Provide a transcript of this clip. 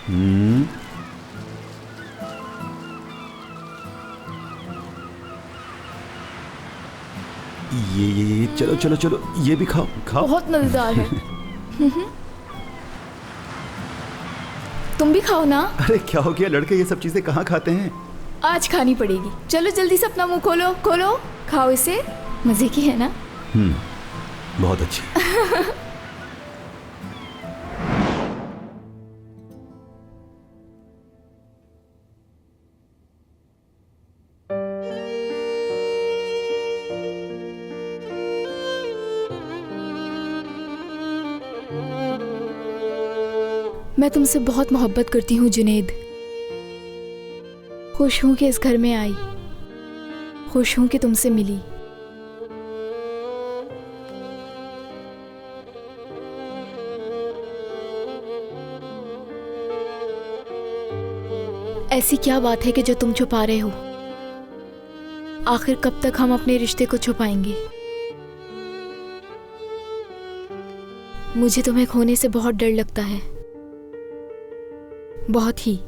हम्म, ये चलो चलो चलो, ये भी खाओ खाओ। बहुत मजेदार है। तुम भी खाओ ना। अरे क्या हो गया, लड़के ये सब चीजें कहाँ खाते हैं? आज खानी पड़ेगी। चलो जल्दी से अपना मुंह खोलो खोलो, खाओ इसे। मजे की है ना? बहुत अच्छी। मैं तुमसे बहुत मोहब्बत करती हूँ जुनैद। खुश हूँ कि इस घर में आई, खुश हूँ कि तुमसे मिली। ऐसी क्या बात है कि जो तुम छुपा रहे हो? आखिर कब तक हम अपने रिश्ते को छुपाएंगे? मुझे तुम्हें खोने से बहुत डर लगता है, बहुत ही।